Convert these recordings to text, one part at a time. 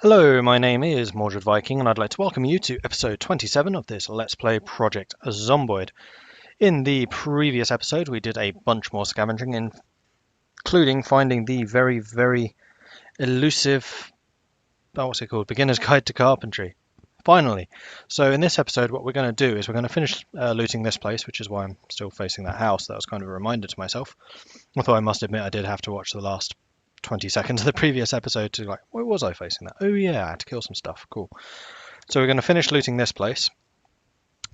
Hello, my name is Mordred Viking, and I'd like to welcome you to episode 27 of this Let's Play Project Zomboid. In the previous episode, we did a bunch more scavenging, including finding the very elusive, what's it called? Beginner's Guide to Carpentry. Finally. So in this episode, what we're going to do is we're going to finish looting this place, which is why I'm still facing that house. That was kind of a reminder to myself. Although I must admit I did have to watch the last 20 seconds of the previous episode to where was I facing that? Oh yeah, I had to kill some stuff. Cool. So we're going to finish looting this place.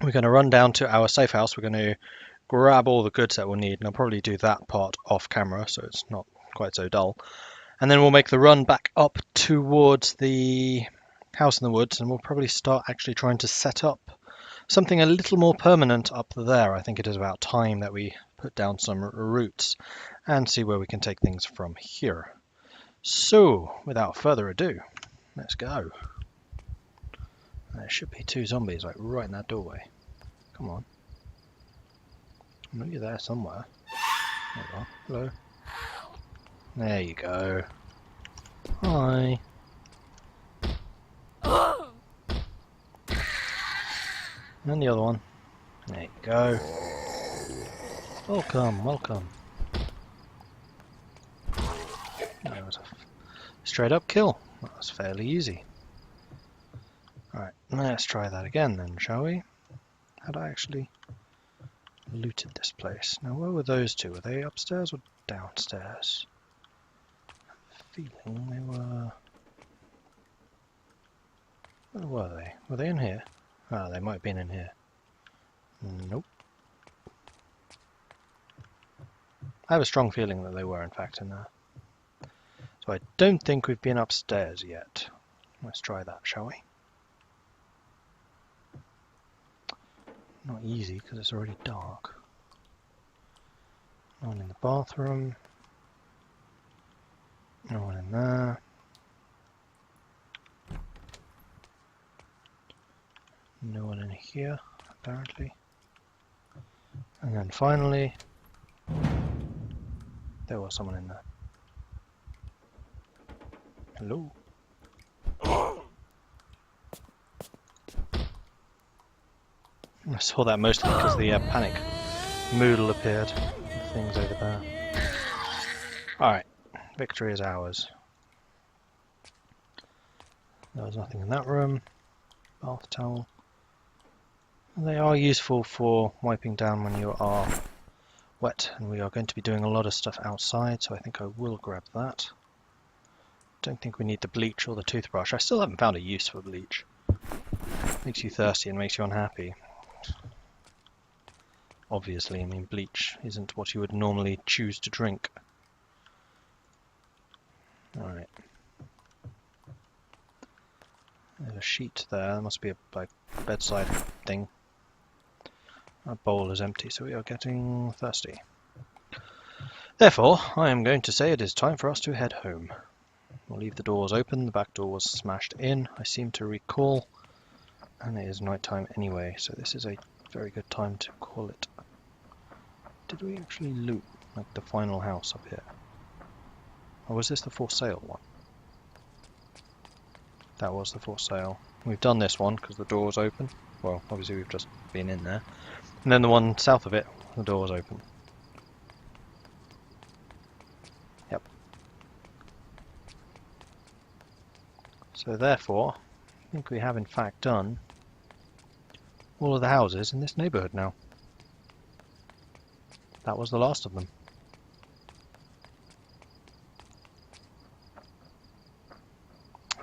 We're going to run down to our safe house. We're going to grab all the goods that we'll need, and I'll probably do that part off camera so it's not quite so dull. And then we'll make the run back up towards the house in the woods, and we'll probably start actually trying to set up something a little more permanent up there. I think it is about time that we put down some roots and see where we can take things from here. So, without further ado, let's go. There should be two zombies right in that doorway. Come on. I know you're there somewhere. There you are. Hello. There you go. Hi. And the other one. There you go. Welcome, welcome. That was a straight up kill. That was fairly easy. Alright, let's try that again then, shall we? Had I actually looted this place? Now where were those two? Were they upstairs or downstairs? I have a feeling they were... Where were they? Were they in here? Ah, they might have been in here. Nope. I have a strong feeling that they were in fact in there. So I don't think we've been upstairs yet. Let's try that, shall we? Not easy because it's already dark. No one in the bathroom. No one in there. No one in here, apparently. And then finally, there was someone in there. Hello? I saw that mostly because the panic moodle appeared. The thing's over there. Alright, victory is ours. There was nothing in that room. Bath towel. They are useful for wiping down when you are wet, and we are going to be doing a lot of stuff outside, so I think I will grab that. Don't think we need the bleach or the toothbrush. I still haven't found a use for bleach. Makes you thirsty and makes you unhappy. Obviously, I mean, bleach isn't what you would normally choose to drink. Alright. There's a sheet there. There must be a bedside thing. Our bowl is empty, so we are getting thirsty. Therefore, I am going to say it is time for us to head home. We'll leave the doors open. The back door was smashed in, I seem to recall. And it is night time anyway, so this is a very good time to call it. Did we actually loot the final house up here? Or was this the for sale one? That was the for sale. We've done this one because the door was open. Well, obviously we've just been in there. And then the one south of it, the door was open. Yep. So therefore, I think we have in fact done all of the houses in this neighbourhood now. That was the last of them.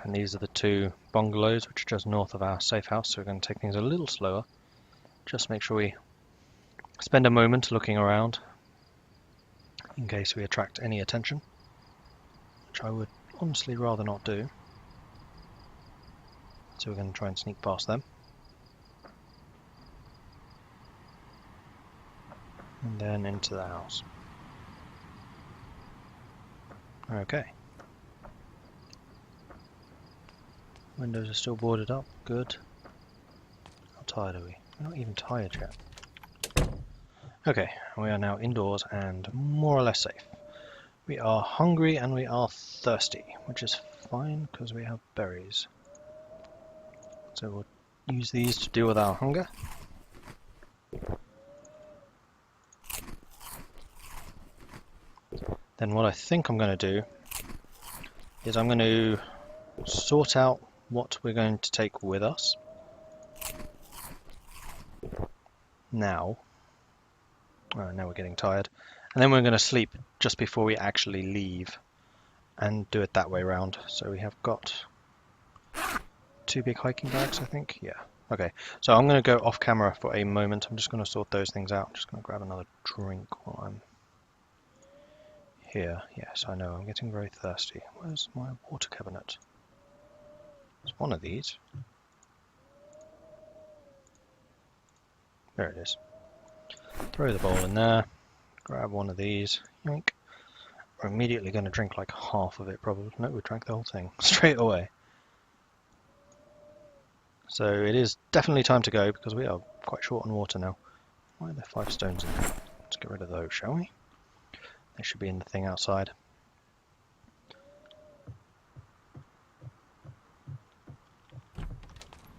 And these are the two bungalows which are just north of our safe house, so we're going to take things a little slower. Just make sure we spend a moment looking around in case we attract any attention, which I would honestly rather not do. So we're going to try and sneak past them. And then into the house. Okay. Windows are still boarded up. Good. How tired are we? We're not even tired yet. Okay, we are now indoors and more or less safe. We are hungry and we are thirsty, which is fine because we have berries. So we'll use these to deal with our hunger. Then what I think I'm going to do is I'm going to sort out what we're going to take with us. Now we're getting tired. And then we're going to sleep just before we actually leave and do it that way round. So we have got 2 big hiking bags, I think. Yeah. Okay. So I'm going to go off camera for a moment. I'm just going to sort those things out. I'm just going to grab another drink while I'm here. Yes, I know. I'm getting very thirsty. Where's my water cabinet? It's one of these. There it is. Throw the bowl in there. Grab one of these. Yoink. We're immediately going to drink like half of it, probably. No, we drank the whole thing straight away. So it is definitely time to go because we are quite short on water now. Why are there 5 stones in there? Let's get rid of those, shall we? They should be in the thing outside.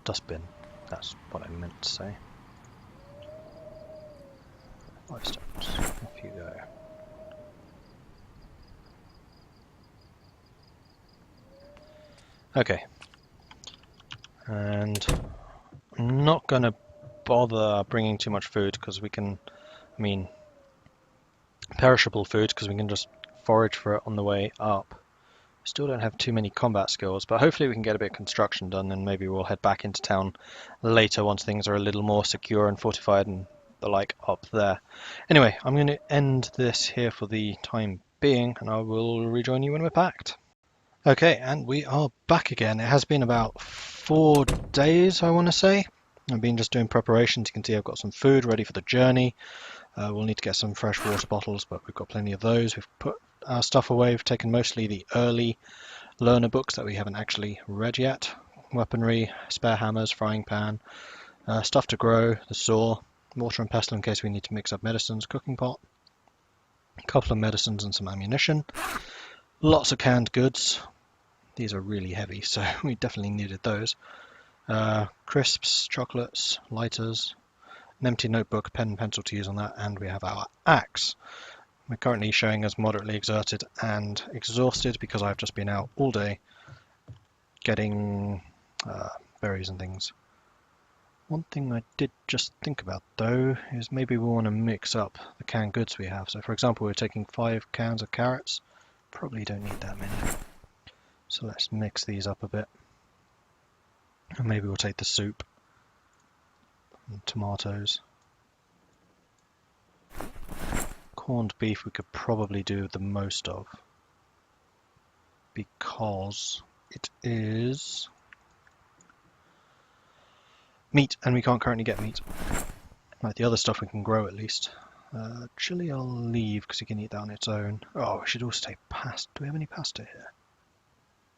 Dustbin. That's what I meant to say. 5 stones. Off you go. Okay. And I'm not going to bother bringing too much food because we can, perishable food because we can just forage for it on the way up. Still don't have too many combat skills, but hopefully we can get a bit of construction done and maybe we'll head back into town later once things are a little more secure and fortified and the like up there. Anyway, I'm going to end this here for the time being and I will rejoin you when we're packed. Okay, and we are back again. It has been about 4 days, I want to say. I've been just doing preparations. You can see I've got some food ready for the journey. We'll need to get some fresh water bottles, but we've got plenty of those. We've put our stuff away. We've taken mostly the early learner books that we haven't actually read yet. Weaponry, spare hammers, frying pan, stuff to grow, the saw, mortar and pestle in case we need to mix up medicines, cooking pot, a couple of medicines and some ammunition. Lots of canned goods. These are really heavy, so we definitely needed those. Crisps, chocolates, lighters, an empty notebook, pen and pencil to use on that, and we have our axe. We're currently showing us moderately exerted and exhausted because I've just been out all day getting berries and things. One thing I did just think about though is maybe we want to mix up the canned goods we have. So for example, we're taking 5 cans of carrots. Probably don't need that many. So let's mix these up a bit. And maybe we'll take the soup and tomatoes. Corned beef we could probably do the most of because it is meat and we can't currently get meat. Like the other stuff we can grow at least. Chili I'll leave because you can eat that on its own. Oh, we should also take pasta. Do we have any pasta here?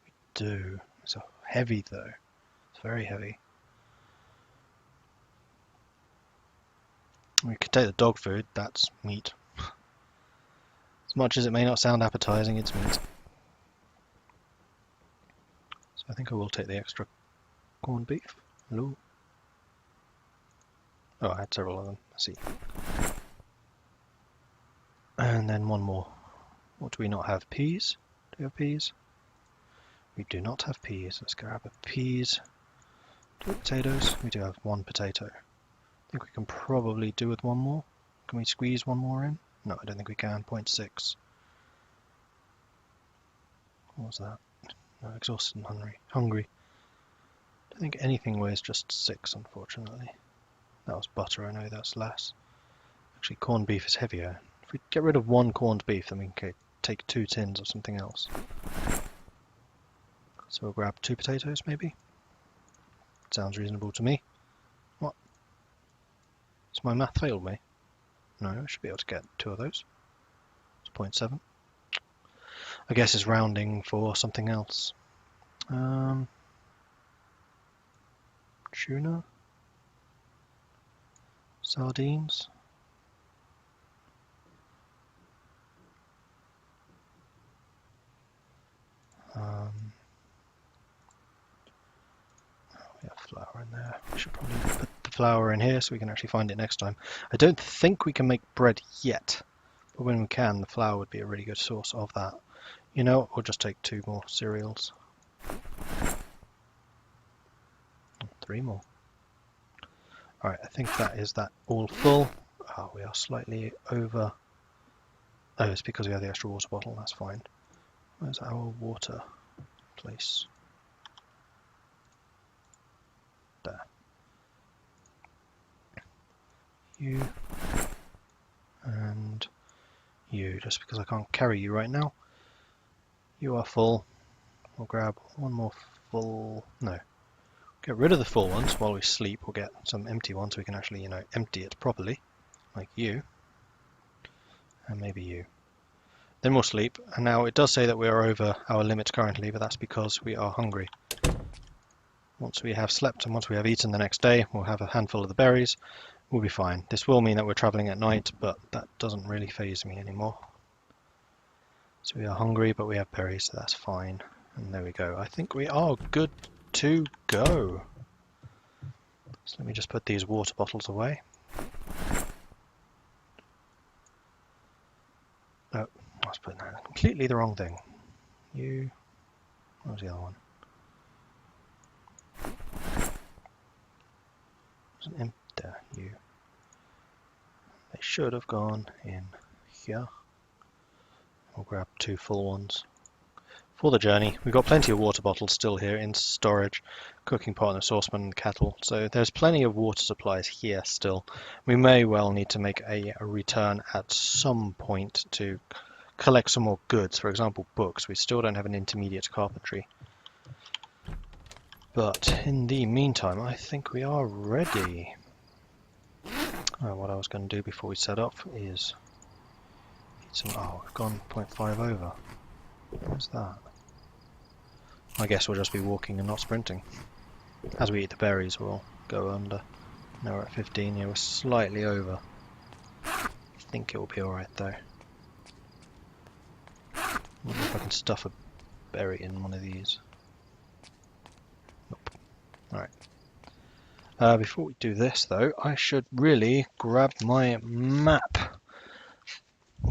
We do. It's heavy though. It's very heavy. We could take the dog food. That's meat. As much as it may not sound appetizing, it's meat. So I think I will take the extra corned beef. Hello. Oh, I had several of them. I see. And then one more. What do we not have? Peas? Do we have peas? We do not have peas. Let's grab a peas. Do we have potatoes? We do have 1 potato. I think we can probably do with 1 more. Can we squeeze 1 more in? No, I don't think we can. 0.6. What was that? No, exhausted and hungry. I don't think anything weighs just 6, unfortunately. That was butter, I know that's less. Actually, corned beef is heavier. If we get rid of 1 corned beef, then we can take 2 tins of something else. So we'll grab 2 potatoes, maybe? Sounds reasonable to me. What? Has my math failed me? No, I should be able to get 2 of those. It's 0.7. I guess it's rounding for something else. Tuna? Sardines? in there. We should probably put the flour in here so we can actually find it next time. I don't think we can make bread yet, but when we can, the flour would be a really good source of that. You know, we'll just take 2 more cereals. 3 more. Alright, I think that is that all full. Oh, we are slightly over. Oh, it's because we have the extra water bottle, that's fine. Where's our water place? There. You. And you, just because I can't carry you right now. You are full. We'll grab 1 more full. No. Get rid of the full ones while we sleep. We'll get some empty ones so we can actually, you know, empty it properly. Like you. And maybe you. Then we'll sleep. And now it does say that we are over our limit currently, but that's because we are hungry. Once we have slept and once we have eaten the next day, we'll have a handful of the berries. We'll be fine. This will mean that we're traveling at night, but that doesn't really faze me anymore. So we are hungry, but we have berries, so that's fine. And there we go. I think we are good to go. So let me just put these water bottles away. Oh, I was putting that completely the wrong thing. You. What was the other one? There, you. They should have gone in here. We'll grab 2 full ones for the journey. We've got plenty of water bottles still here in storage, cooking pot and the saucepan and kettle, so there's plenty of water supplies here still. We may well need to make a return at some point to collect some more goods, for example books. We still don't have an intermediate carpentry. But in the meantime, I think we are ready. What I was going to do before we set off is eat some. Oh, we've gone 0.5 over. What's that? I guess we'll just be walking and not sprinting. As we eat the berries, we'll go under. Now we're at 15. Yeah, we're slightly over. I think it will be alright though. I wonder if I can stuff a berry in one of these. Nope. Alright. Before we do this though, I should really grab my map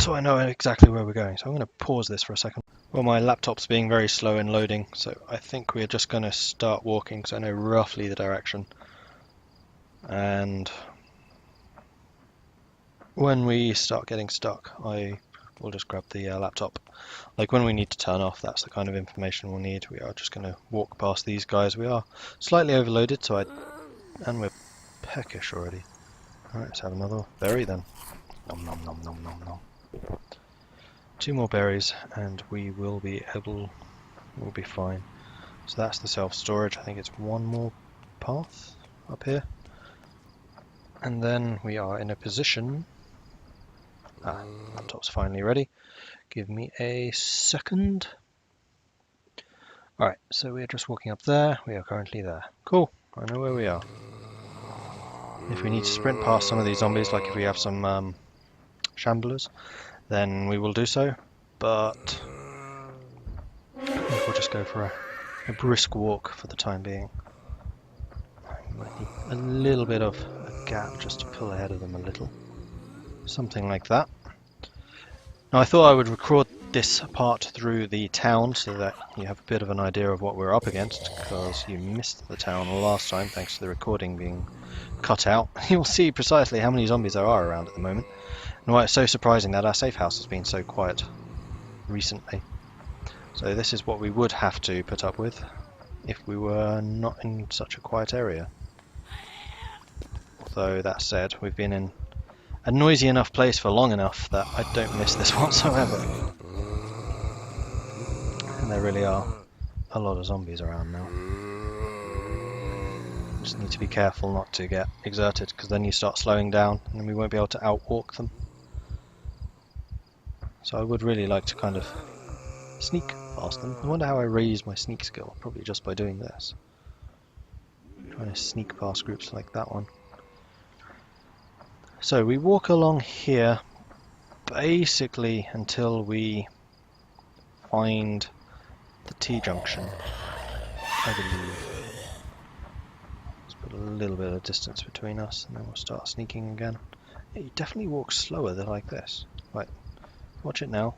so I know exactly where we're going. So I'm going to pause this for a second. Well, my laptop's being very slow in loading, so I think we're just going to start walking so I know roughly the direction. And when we start getting stuck, I will just grab the laptop. Like when we need to turn off, that's the kind of information we'll need. We are just going to walk past these guys. We are slightly overloaded, and we're peckish already. Alright, let's have another berry then. Nom nom nom nom nom nom. 2 more berries and we will be able, we'll be fine. So that's the self-storage. I think it's 1 more path up here. And then we are in a position. Laptop's finally ready. Give me a second. Alright, so we're just walking up there. We are currently there. Cool, I know where we are. If we need to sprint past some of these zombies, like if we have some shamblers, then we will do so, but I think we'll just go for a brisk walk for the time being. We might need a little bit of a gap just to pull ahead of them a little. Something like that. Now I thought I would record this part through the town so that you have a bit of an idea of what we're up against, because you missed the town last time thanks to the recording being cut out. You'll see precisely how many zombies there are around at the moment. And why it's so surprising that our safe house has been so quiet recently. So this is what we would have to put up with if we were not in such a quiet area. Although that said, we've been in a noisy enough place for long enough that I don't miss this whatsoever. And there really are a lot of zombies around now. Just need to be careful not to get exerted, because then you start slowing down and then we won't be able to outwalk them. So I would really like to kind of sneak past them. I wonder how I raise my sneak skill, probably just by doing this. Trying to sneak past groups like that one. So we walk along here basically until we find the T-junction, I believe. Let's put little bit of distance between us, and then we'll start sneaking again. Yeah, you definitely walk slower than like this. Right, watch it now.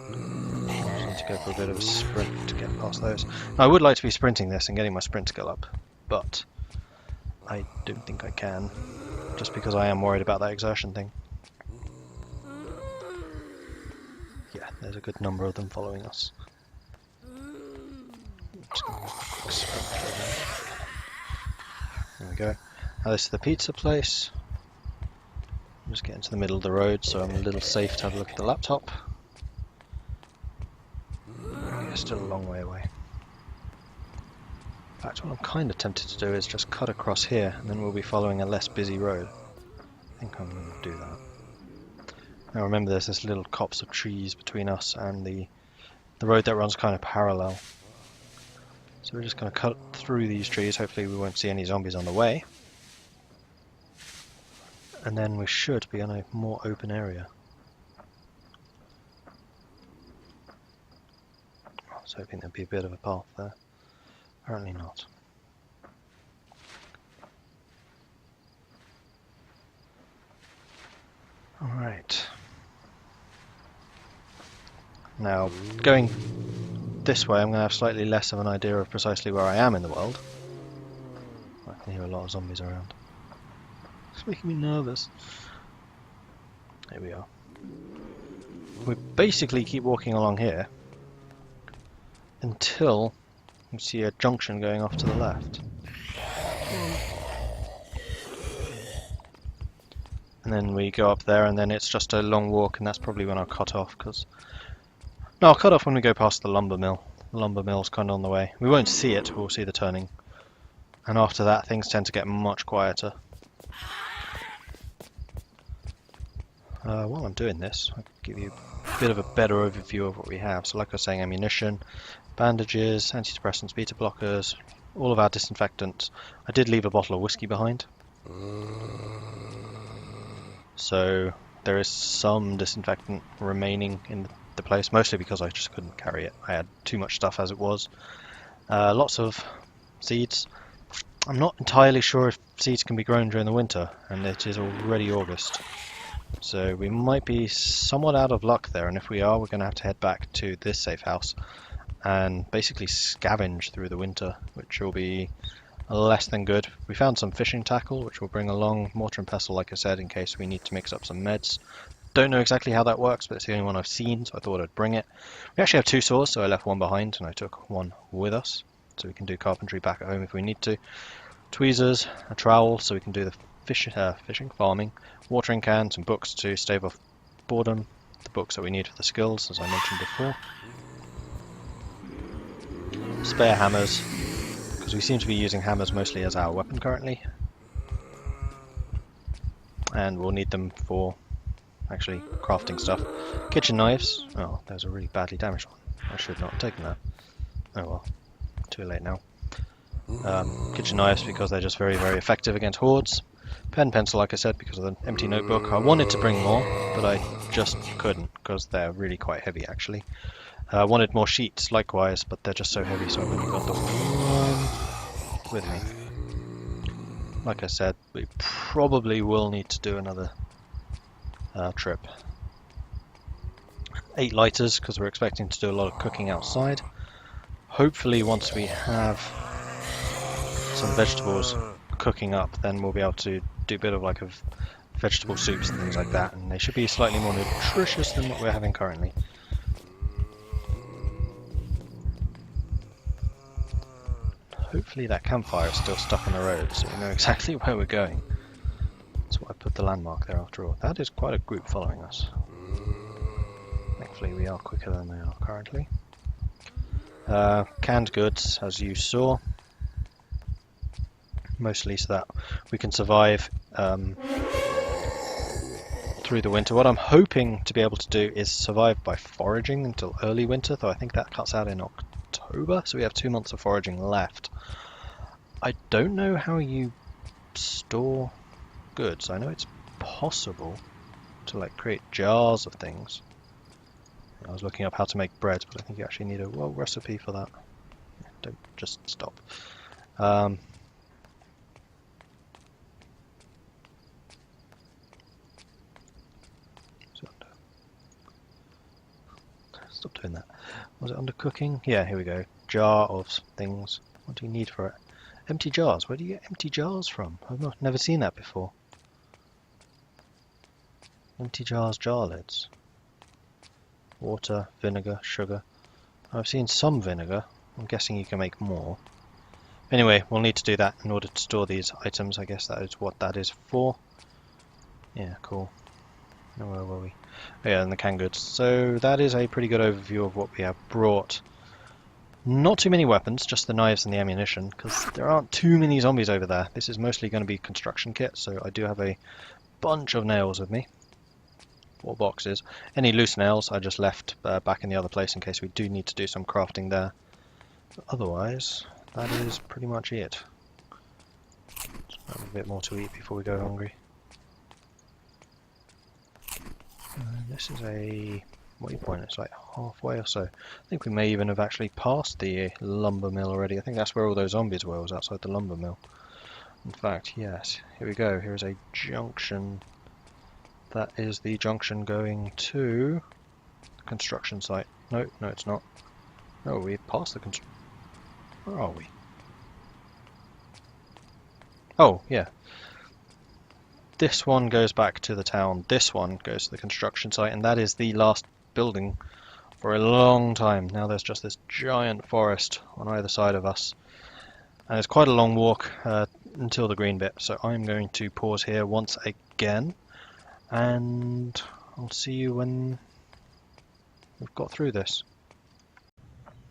I need to go for a bit of a sprint to get past those. Now, I would like to be sprinting this and getting my sprint skill up, but I don't think I can, just because I am worried about that exertion thing. Yeah, there's a good number of them following us. Just gonna make a quick sprint through them. There we go. Now this is the pizza place. I'm just getting to the middle of the road, so I'm a little safe to have a look at the laptop. Yeah, still a long way away. In fact, what I'm kind of tempted to do is just cut across here, and then we'll be following a less busy road. I think I'm going to do that. Now remember, there's this little copse of trees between us and the road that runs kind of parallel. So we're just going to cut through these trees. Hopefully we won't see any zombies on the way. And then we should be on a more open area. I was hoping there'd be a bit of a path there. Apparently not. Alright. Now, going this way, I'm going to have slightly less of an idea of precisely where I am in the world. I can hear a lot of zombies around. It's making me nervous. Here we are. We basically keep walking along here until we see a junction going off to the left. And then we go up there, and then it's just a long walk, and that's probably when I'll cut off, because... No, I'll cut off when we go past the lumber mill. The lumber mill's kind of on the way. We won't see it, we'll see the turning. And after that, things tend to get much quieter. While I'm doing this, I'll give you a bit of a better overview of what we have. So like I was saying, ammunition, bandages, antidepressants, beta blockers, all of our disinfectants. I did leave a bottle of whiskey behind. So there is some disinfectant remaining in the place, mostly because I just couldn't carry it. I had too much stuff as it was. Lots of seeds. I'm not entirely sure if seeds can be grown during the winter, and it is already August. So we might be somewhat out of luck there, and if we are, we're going to have to head back to this safe house and basically scavenge through the winter, which will be less than good. We found some fishing tackle, which we'll bring along, mortar and pestle, like I said, in case we need to mix up some meds. Don't know exactly how that works, but it's the only one I've seen, so I thought I'd bring it. We actually have two saws, so I left one behind, and I took one with us, so we can do carpentry back at home if we need to. Tweezers, a trowel, so we can do the fishing, farming, watering can, some books to stave off boredom, the books that we need for the skills, as I mentioned before. Spare hammers, because we seem to be using hammers mostly as our weapon currently. And we'll need them for actually crafting stuff. Kitchen knives. Oh, there's a really badly damaged one. I should not have taken that. Oh well, too late now. Kitchen knives because they're just very, very effective against hordes. Pen pencil, like I said, because of the empty notebook. I wanted to bring more, but I just couldn't because they're really quite heavy actually. I wanted more sheets likewise, but they're just so heavy, so I've only got the one with me. Like I said, we probably will need to do another trip. 8 lighters because we're expecting to do a lot of cooking outside. Hopefully once we have some vegetables cooking up, then we'll be able to do a bit of like vegetable soups and things like that, and they should be slightly more nutritious than what we're having currently. Hopefully that campfire is still stuck on the road, so we know exactly where we're going. That's why I put the landmark there after all. That is quite a group following us. Thankfully we are quicker than they are currently. Canned goods, as you saw. Mostly so that we can survive through the winter. What I'm hoping to be able to do is survive by foraging until early winter, though I think that cuts out in October, so we have 2 months of foraging left. I don't know how you store goods. I know it's possible to like create jars of things I was looking up how to make bread, but I think you actually need a recipe for that. Don't just stop. Stop doing that. Was it under cooking? Yeah, here we go. Jar of things. What do you need for it? Empty jars. Where do you get empty jars from? I've never seen that before. Empty jars, jar lids. Water, vinegar, sugar. I've seen some vinegar. I'm guessing you can make more. Anyway, we'll need to do that in order to store these items. I guess that is what that is for. Yeah, cool. Now, where were we? Oh, yeah, and the canned goods. So that is a pretty good overview of what we have brought. Not too many weapons, just the knives and the ammunition, because there aren't too many zombies over there. This is mostly going to be construction kit, so I do have a bunch of nails with me. 4 boxes. Any loose nails I just left back in the other place in case we do need to do some crafting there. But otherwise, that is pretty much it. Just have a bit more to eat before we go hungry. This is a waypoint, it's like halfway or so. I think we may even have actually passed the lumber mill already. I think that's where all those zombies were, was outside the lumber mill. In fact, yes, here we go. Here's a junction. That is the junction going to the construction site. No, no it's not. No, we've passed the Where are we? Oh, yeah. This one goes back to the town, this one goes to the construction site, and that is the last building for a long time. Now there's just this giant forest on either side of us, and it's quite a long walk until the green bit, so I'm going to pause here once again, and I'll see you when we've got through this.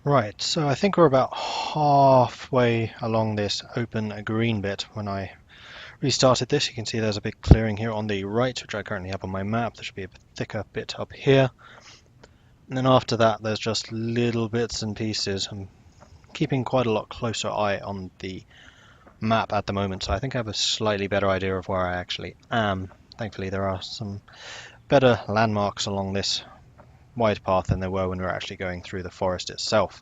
Right, so I think we're about halfway along this open green bit when I restarted this. You can see there's a big clearing here on the right, which I currently have on my map. There should be a thicker bit up here. And then after that, there's just little bits and pieces. I'm keeping quite a lot closer eye on the map at the moment, so I think I have a slightly better idea of where I actually am. Thankfully, there are some better landmarks along this wide path than there were when we were actually going through the forest itself.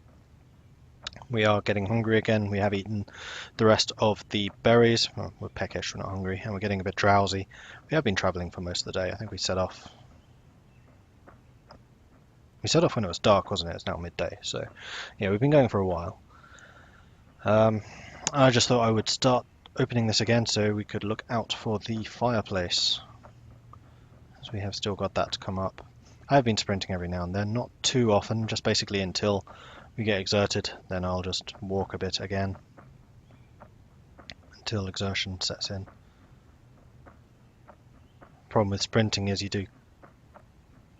We are getting hungry again. We have eaten the rest of the berries. Well, we're peckish, we're not hungry, and we're getting a bit drowsy. We have been travelling for most of the day. I think we set off when it was dark, wasn't it? It's now midday, so yeah, we've been going for a while. I just thought I would start opening this again so we could look out for the fireplace, as we have still got that to come up. I have been sprinting every now and then, not too often, just basically until we get exerted, then I'll just walk a bit again until exertion sets in. Problem with sprinting is you do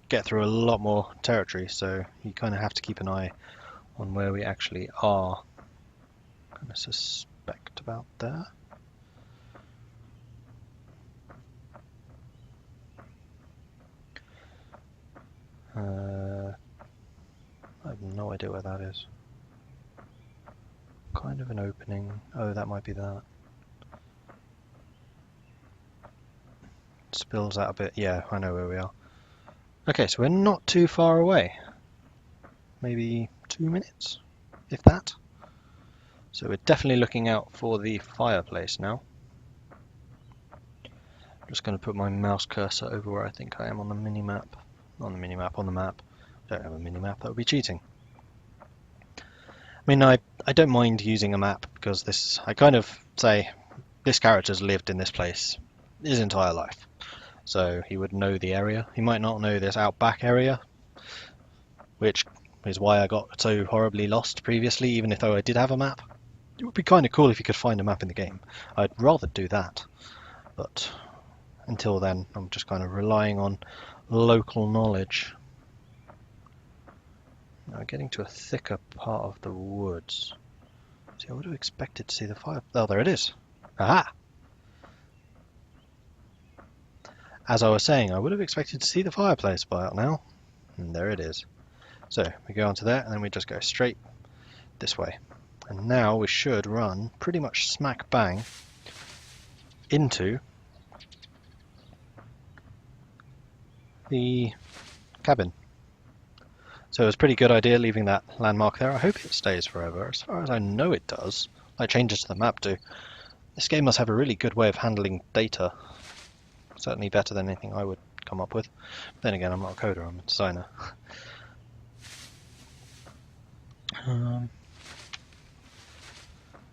get through a lot more territory, so you kind of have to keep an eye on where we actually are. Kind of suspect about there. I have no idea where that is. Kind of an opening. Oh, that might be that. Spills out a bit. Yeah, I know where we are. Okay, so we're not too far away. Maybe 2 minutes, if that. So we're definitely looking out for the fireplace now. I'm just going to put my mouse cursor over where I think I am on the mini-map. On the map. I don't have a mini-map, that would be cheating. I mean, I don't mind using a map because this, I kind of say, this character's lived in this place his entire life. So he would know the area. He might not know this outback area, which is why I got so horribly lost previously, even though I did have a map. It would be kind of cool if you could find a map in the game. I'd rather do that, but until then, I'm just kind of relying on local knowledge. Now, getting to a thicker part of the woods. See, I would have expected to see the fire. Oh, there it is. Aha! As I was saying, I would have expected to see the fireplace by now. And there it is. So, we go onto there, and then we just go straight this way. And now we should run pretty much smack bang into the cabin. So it was a pretty good idea leaving that landmark there. I hope it stays forever. As far as I know it does. Like changes to the map do. This game must have a really good way of handling data. Certainly better than anything I would come up with. Then again, I'm not a coder, I'm a designer.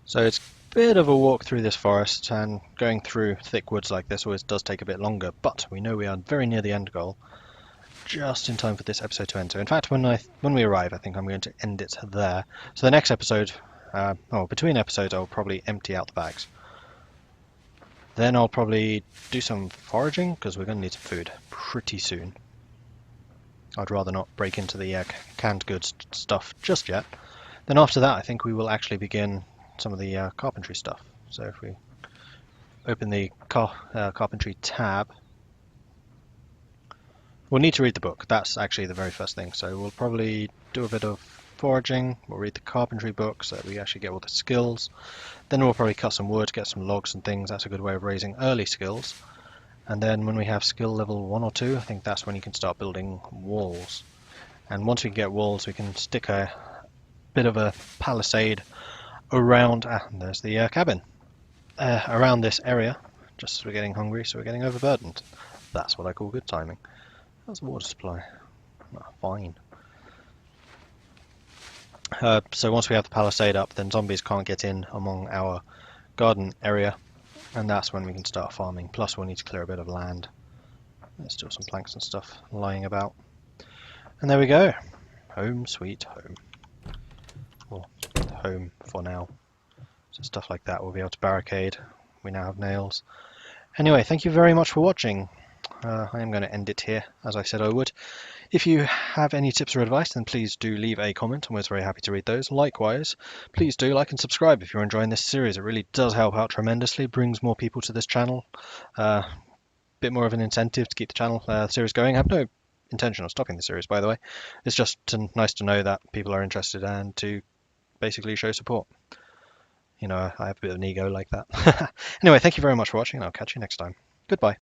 So it's a bit of a walk through this forest, and going through thick woods like this always does take a bit longer, but we know we are very near the end goal, just in time for this episode to end. So in fact, when we arrive, I think I'm going to end it there. So the next episode, between episodes, I'll probably empty out the bags. Then I'll probably do some foraging, because we're going to need some food pretty soon. I'd rather not break into the canned goods stuff just yet. Then after that, I think we will actually begin some of the carpentry stuff. So if we open the carpentry tab, we'll need to read the book. That's actually the very first thing. So we'll probably do a bit of foraging. We'll read the carpentry book so that we actually get all the skills. Then we'll probably cut some wood, get some logs and things. That's a good way of raising early skills. And then when we have skill level 1 or 2, I think that's when you can start building walls. And once we get walls, we can stick a bit of a palisade around, and there's the cabin, around this area, just as we're getting hungry, so we're getting overburdened. That's what I call good timing. How's the water supply? Oh, fine. So once we have the palisade up, then zombies can't get in among our garden area, and that's when we can start farming. Plus we'll need to clear a bit of land. There's still some planks and stuff lying about. And there we go. Home sweet home. Well, home for now. So stuff like that we'll be able to barricade. We now have nails. Anyway, thank you very much for watching. I am going to end it here, as I said I would. If you have any tips or advice, then please do leave a comment. I'm always very happy to read those. Likewise, please do like and subscribe if you're enjoying this series. It really does help out tremendously, brings more people to this channel. Bit more of an incentive to keep the series going. I have no intention of stopping the series, by the way. It's just nice to know that people are interested and to basically show support. You know, I have a bit of an ego like that. Anyway, thank you very much for watching, and I'll catch you next time. Goodbye.